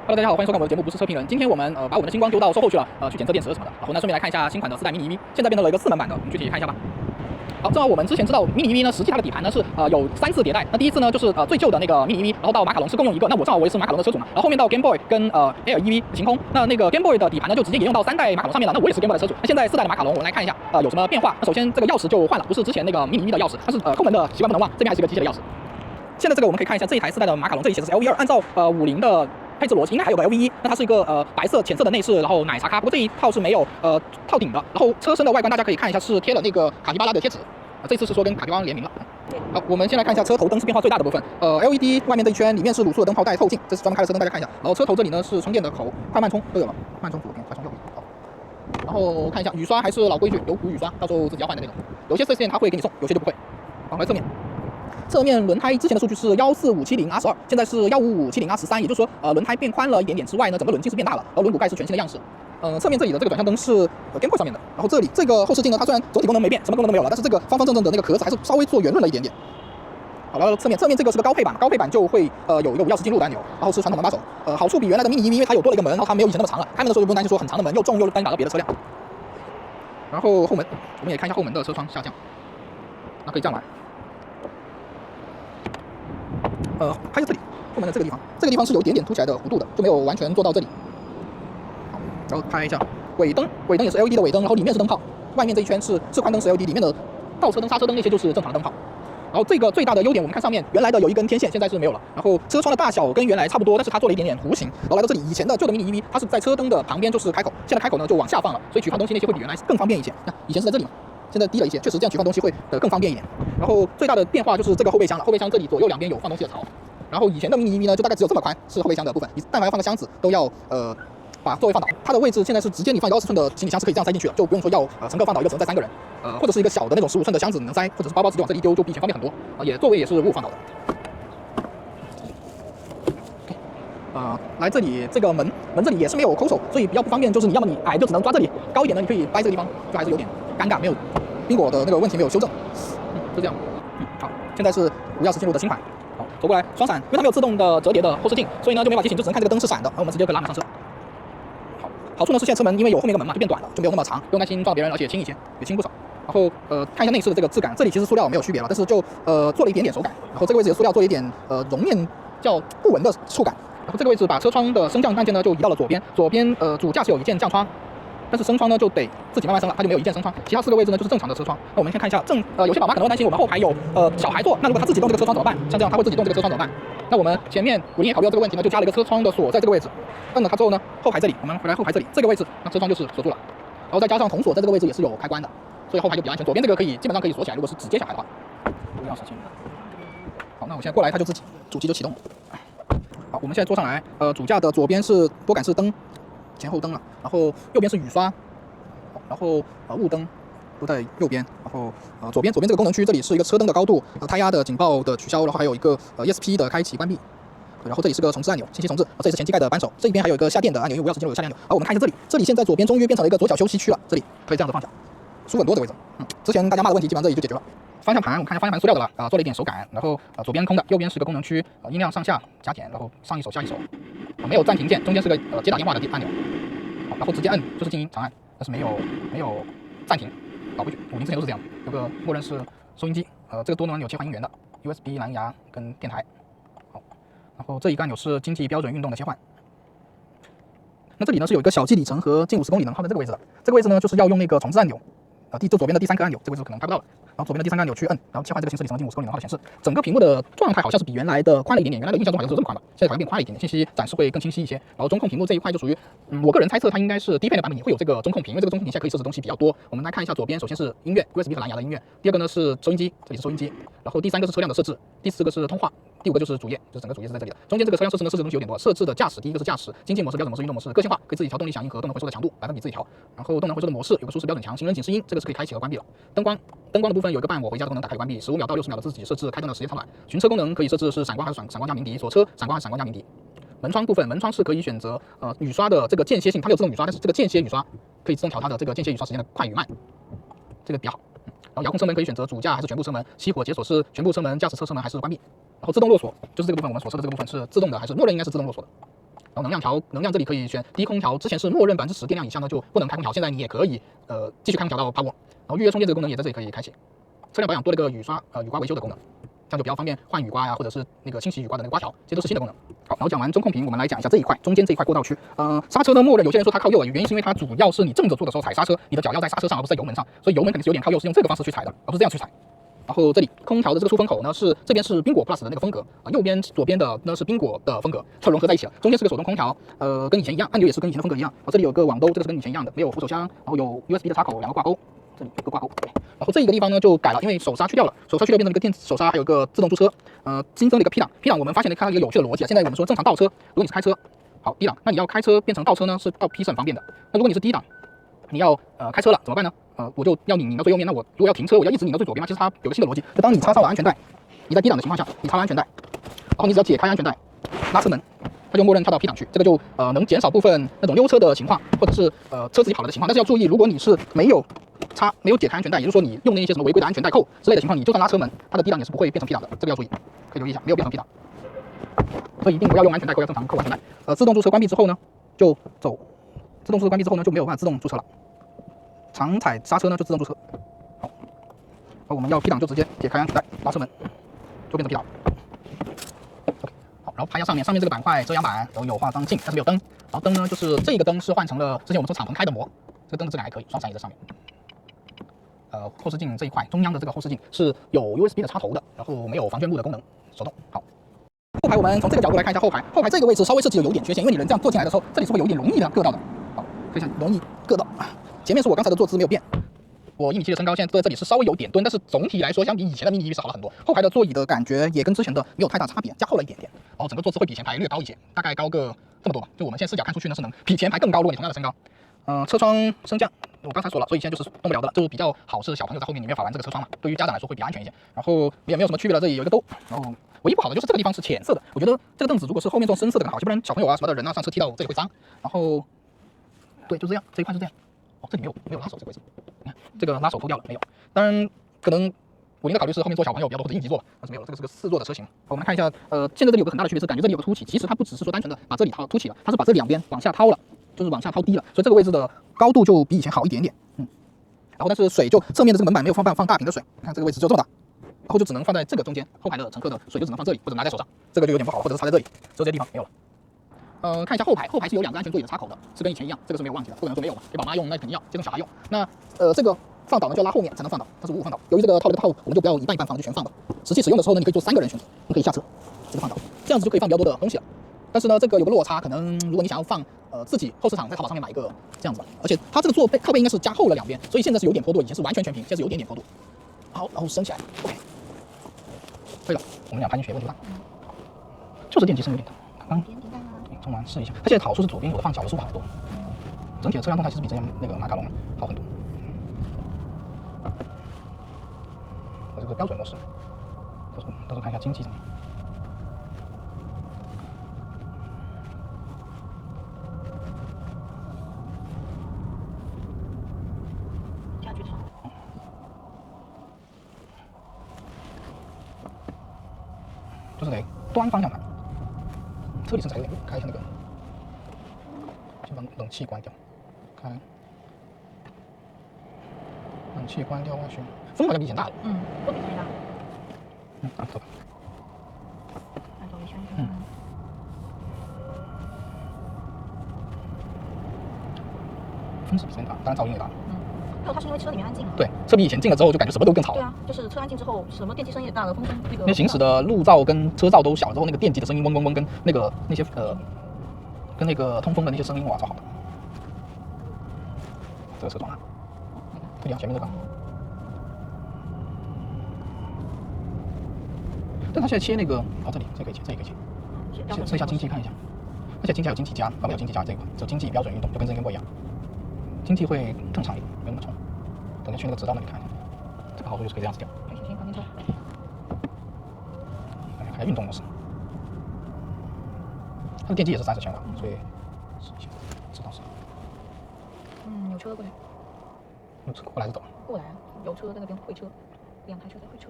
Hello， 大家好，欢迎收看我的节目，不是车评人。今天我们把我们的星光丢到售后去了，去检测电池什么的。然后呢，顺便来看一下新款的4代 mini EV，现在变成了一个4门版的，我们具体看一下吧。好，正好我们之前知道 mini EV 呢，实际它的底盘呢是有3次迭代。那第一次呢就是最旧的那个 mini EV，然后到马卡龙是共用一个。那我正好我也是马卡龙的车主嘛，然后后面到 Game Boy 跟Air EV 行空，那个 Game Boy 的底盘呢就直接沿用到3代马卡龙上面了。那我也是 Game Boy 的车主。那现在4代的马卡龙，我们来看一下有什么变化。那首先这个钥匙就换了，不是之前那个 mini EV 的钥匙，它是后门的习惯不能忘，这边还是一个机械的钥匙。现在这个我们可以看一下这一台4代的马卡龙，这里写的是 LV2，按照50的配置逻辑应该还有个 LV1，那它是一个白色浅色的内饰，然后奶茶咖，不过这一套是没有套顶的。然后车身的外观大家可以看一下，是贴了那个卡皮巴拉的贴纸，这次是说跟卡皮巴拉联名了。好，我们先来看一下车头灯是变化最大的部分，LED 外面这一圈里面是卤素的灯泡带透镜，这是专门开的车灯，大家看一下。然后车头这里呢是充电的口，快慢充都有了，慢充左边，快充右边。好，然后看一下雨刷还是老规矩，有补雨刷，到时候自己要换的那种。有些4S店它会给你送，有些就不会。好，来侧面。侧面轮胎之前的数据是14570R12，现在是15570R13，也就是说轮胎变宽了一点点之外呢，整个轮径是变大了，然后轮毂盖是全新的样式。侧面这里的这个转向灯是Game Boy 上面的，然后这里这个后视镜呢，它虽然总体功能没变，什么功能都没有了，但是这个方方正正的那个壳子还是稍微做圆润了一点点。好，然后侧面这个是个高配版，高配版就会有一个无钥匙进入的按钮，然后是传统门把手。好处比原来的 mini EV，因为它有多了一个门，然后它没有以前那么长了，开门的时候就不用担心说很长的门又重又单打到别的车辆。然后后门，我们也看一下后门的车窗下降，那可以这样来。拍下这里，后门的这个地方，这个地方是有一点点凸起来的弧度的，就没有完全做到这里。好，然后拍一下尾灯，尾灯也是 LED 的尾灯，然后里面是灯泡，外面这一圈是示宽灯是 LED，里面的倒车灯、刹车灯那些就是正常的灯泡。然后这个最大的优点，我们看上面原来的有一根天线，现在是没有了。然后车窗的大小跟原来差不多，但是它做了一点点弧形。然后来到这里，以前的旧的 mini EV 它是在车灯的旁边就是开口，现在开口呢就往下放了，所以取放东西那些会比原来更方便一些。那以前是在这里嘛。现在低了一些，确实这样取放东西会更方便一点。然后最大的变化就是这个后备箱了，后备箱这里左右两边有放东西的槽。然后以前的 mini EV 呢，就大概只有这么宽是后备箱的部分，你但凡要放个箱子都要把座位放倒。它的位置现在是直接你放120寸的行李箱是可以这样塞进去的，就不用说要乘客放倒一个只能载3个人，或者是一个小的那种15寸的箱子你能塞，或者是包包直接往这里一丢，就比以前方便很多。也座位也是5放倒的。来这里这个门这里也是没有抠手，所以比较不方便，就是你要么你矮就只能抓这里，高一点呢你可以掰这个地方，就还是有点尴尬，没有宾果的那个问题没有修正，就这样。好，现在是无钥匙进入的新款。好，走过来双闪，因为它没有自动的折叠的后视镜，所以呢就没法提醒，就只能看这个灯是闪的，然后我们直接可以拉门上车。好处呢是现在车门因为有后面一个门嘛，就变短了，就没有那么长，不用担心撞别人，而且轻一些，也轻不少。然后看一下内饰的这个质感，这里其实塑料没有区别了，但是就做了一点点手感，然后这个位置的塑料做了一点绒面叫不纹的触感。然后这个位置把车窗的升降按键呢就移到了左边，左边主驾驶有一键降窗，但是升窗呢就得自己慢慢升了，它就没有一键升窗。其他4个位置呢就是正常的车窗。那我们先看一下有些宝妈可能会担心我们后排有小孩坐，那如果他自己动这个车窗怎么办？像这样他会自己动这个车窗怎么办？那我们前面5菱也考虑到这个问题呢，就加了一个车窗的锁在这个位置，摁了它之后呢，后排这里我们回来后排这里这个位置，那车窗就是锁住了，然后再加上铜锁在这个位置也是有开关的，所以后排就比较安全。左边这个基本上可以锁起来，如果是只接小孩的话。无钥匙进入。好，那我现在过来它就自己主机就启动了。好，我们现在坐上来，主驾的左边是多感式灯，前后灯了，然后右边是雨刷，然后雾灯都在右边，然后左边这个功能区这里是一个车灯的高度，胎压的警报的取消，然后还有一个ESP 的开启关闭，然后这里是个重置按钮，信息重置，这里是前机盖的扳手，这边还有一个下电的按钮，因为无钥匙进入有下电按钮。好，我们看一下这里现在左边终于变成了一个左脚休息区了，这里可以这样子放下，舒服很多的位置。之前大家骂的问题基本上这里就解决了。方向盘，我们看一下方向盘塑料的了，做了一点手感，然后左边空的，右边是个功能区，音量上下加减，然后上一手下一手，没有暂停键，中间是个接打电话的按钮，好，然后直接摁就是静音长按，但是没有暂停，老规矩，50之前都是这样，有个默认是收音机，这个多能有切换音源的 ，USB 蓝牙跟电台，好，然后这一个按钮是经济标准运动的切换。那这里呢是有一个小计里程和近50公里能耗在这个位置的，这个位置呢就是要用那个重置按钮，就左边的第3个按钮，这个位置可能拍不到了。然后左边的第3个按钮去摁，然后切换这个行驶里程近50公里能耗的显示。整个屏幕的状态好像是比原来的宽了一点点，原来的印象中好像是这么宽吧，现在好像变宽了一点点，信息展示会更清晰一些。然后中控屏幕这一块就属于，我个人猜测它应该是低配的版本也会有这个中控屏，因为这个中控屏现在可以设置东西比较多。我们来看一下左边，首先是音乐 USB 和蓝牙的音乐，第2个呢是收音机，这里是收音机，然后第3个是车辆的设置，第4个是通话，第5个就是主页，就是整个主页是在这里的。中间这个车辆设置呢设置东西有点多，设置的驾驶，第一个是驾驶，经济模式、标准模式、运动模式，个性化，可以自己调动力响应和动能回收的强度，百分比自己调。然后动能回收的模式有个舒适标准强，行人警示音，这个是可以开启和关闭的。灯光的部分有一个伴我回家的功能，打开关闭，15秒到60秒的自己设置开灯的时间长短。巡车功能可以设置是闪光还是闪光加鸣笛，锁车闪光还是闪光加鸣笛。门窗部分，门窗是可以选择雨刷的这个间歇性，它没有自动雨刷，但是这个间歇雨刷可以自动调它的这个间歇雨刷时间的快与慢，这个比较好。然后遥控车门可以选择主驾还是全部车门，熄火解锁是全部车门、驾驶侧车门还是关闭。然后自动落锁就是这个部分，我们所设的这个部分是自动的还是默认应该是自动落锁的。然后能量这里可以选低空调，之前是默认10%电量以下呢就不能开空调，现在你也可以继续开空调到8伏。然后预约充电这个功能也在这里可以开启。车辆保养多了个雨刮维修的功能，这样就比较方便换雨刮呀，或者是那个清洗雨刮的那个刮条，这些都是新的功能。好，然后讲完中控屏，我们来讲一下这一块中间这一块过道区。刹车呢，默认有些人说它靠右，原因是因为它主要是你正着坐的时候踩刹车，你的脚要在刹车上，而不是在油门上，所以油门肯定是有点靠右，是用这个方式去踩的，而不是这样去踩。然后这里空调的这个出风口呢，是这边是宾果 Plus 的那个风格右边左边的呢是宾果的风格，它融合在一起了。中间是个手动空调，跟以前一样，按钮也是跟以前的风格一样。这里有个网兜，这个是跟以前一样的，没有扶手箱，然后有 USB 的插口，2个挂钩，这里有个挂钩。然后这一个地方呢就改了，因为手刹去掉了，手刹去掉变成一个电子手刹，还有个自动驻车，新增了一个 P 档。P 档我们发现了它一个有趣的逻辑，现在我们说正常倒车，如果你是开车，好低档，那你要开车变成倒车呢，是倒 P 是很方便的。那如果你是低档，你要开车了怎么办呢？我就要拧到最右面，那我如果要停车，我要一直拧到最左边嘛。其实它有个新的逻辑，就当你插上了安全带，你在低档的情况下，你插完安全带，然后你只要解开安全带，拉车门，它就默认跳到 P 档去，这个就能减少部分那种溜车的情况，或者是车自己跑了的情况。但是要注意，如果你是没有解开安全带，也就是说你用那些什么违规的安全带扣之类的情况，你就算拉车门，它的低档也是不会变成 P 档的，这个要注意，可以留意一下，没有变成 P 档，所以一定不要用安全带扣，要正常扣安全带。自动驻车关闭之后呢，就走，自动驻车关闭之后呢就没有办法自动驻车了，常踩刹车呢就自动驻车。好，我们要 P 档就直接解开安全带，拉车门，就变成 P 档。OK， 好，然后拍一下上面这个板块遮阳板有化妆镜，但是没有灯。然后灯呢，就是这个灯是换成了之前我们说敞篷开的膜，这个灯的质量还可以，双闪也在上面。后视镜这一块，中央的这个后视镜是有 USB 的插头的，然后没有防眩目的功能，手动。好，后排我们从这个角度来看一下后排，后排这个位置稍微设计的有点缺陷，因为你人这样坐进来的时候，这里是会有一点容易的硌到的。好，可以想容易硌到。前面是我刚才的坐姿没有变，我1.7米的身高，现在坐在这里是稍微有点蹲，但是总体来说相比以前的 mini EV 是好了很多。后排的座椅的感觉也跟之前的没有太大差别，加厚了一点点。然后整个坐姿会比前排略高一些，大概高个这么多吧。就我们现在视角看出去呢，是能比前排更高。如果你同样的身高，车窗升降我刚才说了，所以现在就是动不了的了，就是比较好是小朋友在后面你没有法玩这个车窗嘛，对于家长来说会比较安全一些。然后也没有什么区别了，这里有一个兜，然后唯一不好的就是这个地方是浅色的，我觉得这个凳子如果是后面这种深色的更好，要不然小朋友啊什么的人啊上车踢到这里会脏。然后对，就这样，这一块是这样。哦，这里没有拉手这个位置，你看这个拉手抠掉了没有？当然可能我应该考虑是后面坐小朋友比较多或者应急座吧，但是没有了，这个是个4座的车型。我们来看一下，现在这里有个很大的区别是感觉这里有个凸起，其实它不只是说单纯的把这里凸起了，它是把这两边往下掏了，就是往下掏低了，所以这个位置的高度就比以前好一点点。然后但是水就侧面的这个门板没有放大瓶的水，你看这个位置就这么大，然后就只能放在这个中间，后排的乘客的水就只能放这里或者拿在手上，这个就有点不好了，或者是插在这里，只有这些地方没有了。看一下后排是有2个安全座椅的插口的，是跟以前一样，这个是没有忘记的，不可能说没有嘛，给宝妈用那肯定要，接送小孩用。那这个放倒呢就要拉后面才能放倒，它是55放倒。由于这个套了个套，我们就不要一半一半放，就全放倒。实际使用的时候呢，你可以做3个人选择，你可以下车，这个放倒，这样子就可以放比较多的东西了。但是呢，这个有个落差，可能如果你想要放自己后市场在淘宝上面买一个这样子吧，而且它这个靠背应该是加厚了2边，所以现在是有点坡度，以前是完全全平，现在是有点坡度。好，然后升起来 ，OK， 对了，我们俩拍进去也问题不大，就是电机声有点大，刚充完试一下，它现在好处是左边有的放脚的舒服好多，整体的车辆动态其实比之前那个马卡龙好很多。这个标准模式，到时候看一下经济怎么样。就是得端方向盘，车里身材有点弱，开一下那个，先把冷气关掉，开，冷气关掉，我去，风好像比以前大了，都比以前大，走吧，走一圈，风是比之前大，当然噪音也大。还有它是因为车里面安静啊。对，车比以前静了之后，就感觉什么都更吵。对啊，就是车安静之后，什么电机声也大了，风声那个。因为行驶的路噪跟车噪都小了之后，那个电机的声音嗡嗡嗡，跟那些跟那个通风的那些声音，哇，超好的。这个车窗啊，对呀，前面这个。但他现在切那个，这里这个可以切，这也可以切。测一下经济看一下，而且经济还有经济加，没有经济加这一块，只有经济标准运动，就跟之前一样。经济会更长一点，没那么冲。等下去那个直道那里看一下，这个好处就是可以这样子调。先放进车。看下运动模式，它的电机也是30千瓦，所以试一下，知道是。有车过来。有车过来是走。过来啊，有车在那边会车，2台车在会车。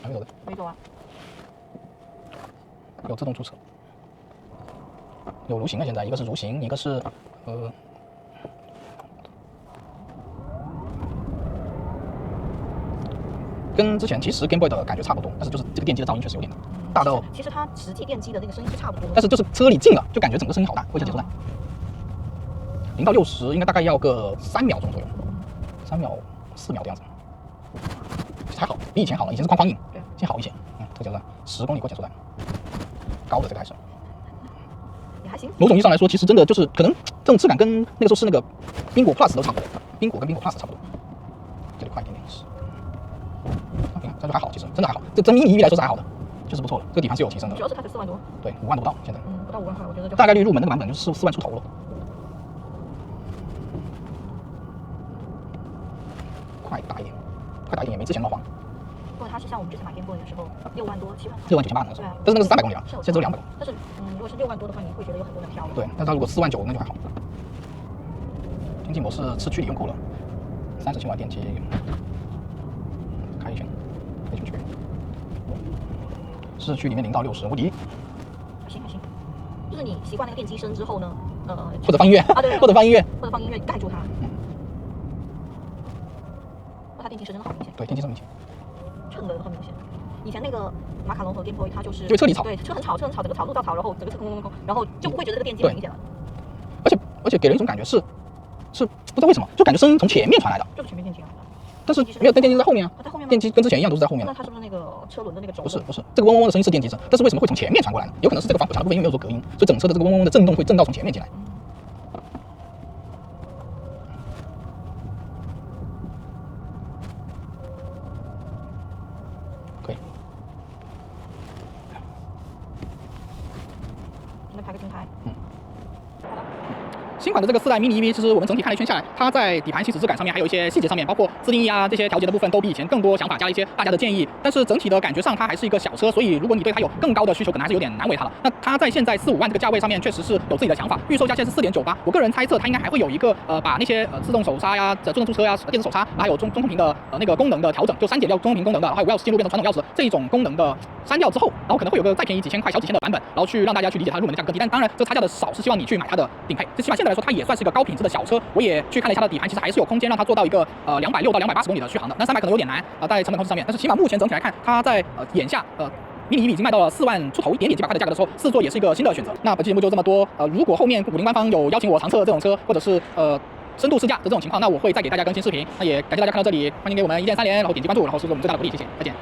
还没走的。没走啊。有自动驻车，有蠕行的，现在一个是蠕行，一个是跟之前其实 Game Boy 的感觉差不多，但是就是这个电机的噪音确实有点大到，其实它实际电机的那个声音是差不多的，但是就是车里近了就感觉整个声音好大。危险减速带，0到60应该大概要个3秒钟左右，3秒4秒的样子，其实还好，比以前好了，以前是框框硬，对，现在好一些。这个减速带10公里过减速带，高的这个还是。也还行。某种意义上来说，其实真的就是可能这种质感跟那个时候是那个宾果 Plus 都差不多，宾果跟宾果 Plus 差不多。这里快一点点是。这就还好，其实真的还好，这真mini EV来说是还好的，就是不错了。这个底盘是有提升的，主要是它才4万多，对，5万多不到现在，不到5万块，我觉得就大概率入门那个版本就是4万出头了。快打一点，快打一点也没之前那么黄。如果它是像我们之前买 Game Boy 的时候，6万多、7万，6万9千8那个时候，对啊，但是那个是300公里啊，现在只有200公里。但是如果是6万多的话，你会觉得有很多人挑。对，但是它如果4万9那就还好。经济模式吃驱力用够了，30千瓦电机，开一圈，飞出去。市区里面0到60无敌。还行，就是你习惯那个电机声之后呢，或者放音乐啊，对，或者放音乐盖住它。它电机声真的好明显。对，电机声明显。车很明显。以前那个马卡龙和 Game Boy 它就是车里吵，对，车很吵，整个吵路噪吵，然后整个车空，然后就不会觉得这个电机很明显了。而且给人一种感觉是不知道为什么，就感觉声音从前面传来的，就是前面电机啊。但是没有，电机在后面啊。在后面吗？电机跟之前一样都是在后面。那它是不是那个车轮的那个轴？不是，这个嗡嗡嗡的声音是电机声，但是为什么会从前面传过来呢？有可能是这个防火墙的部分因为没有做隔音，所以整车的这个嗡嗡嗡的震动会震到从前面进来。可以。现在拍个金牌。新款的这个4代 mini EV，其实我们整体看了一圈下来，它在底盘行驶质感上面，还有一些细节上面，包括自定义啊这些调节的部分，都比以前更多想法，加了一些大家的建议。但是整体的感觉上，它还是一个小车，所以如果你对它有更高的需求，可能还是有点难为它了。那它在现在4、5万这个价位上面，确实是有自己的想法。预售价现在是4.98，我个人猜测它应该还会有一个把那些自动手刹呀、自动驻车呀、电子手刹，还有中控屏的那个功能的调整，就删减掉中控屏功能的，还有无钥匙进入变成传统钥匙这一种功能的删掉之后，然后可能会有个再便宜几千块、小几千的版本，然后去让大家去理解它入门的价格更低。但当然，这个差价的少是希望你去买它的顶配，最起码现在来说，它也算是一个高品质的小车。我也去看了一下它的底盘，其实还是有空间让它做到一个260到280公里的续航的。那300可能有点难在成本控制上面，但是起码目前整体来看，它在眼下mini EV已经卖到了4万出头一点点几百块的价格的时候，4座也是一个新的选择。那本期节目就这么多。如果后面50官方有邀请我长测这种车，或者是深度试驾的这种情况，那我会再给大家更新视频。那也感谢大家看到这里，欢迎给我们1键3连，然后点击关注，然后是我们最大的鼓励，谢谢，再见。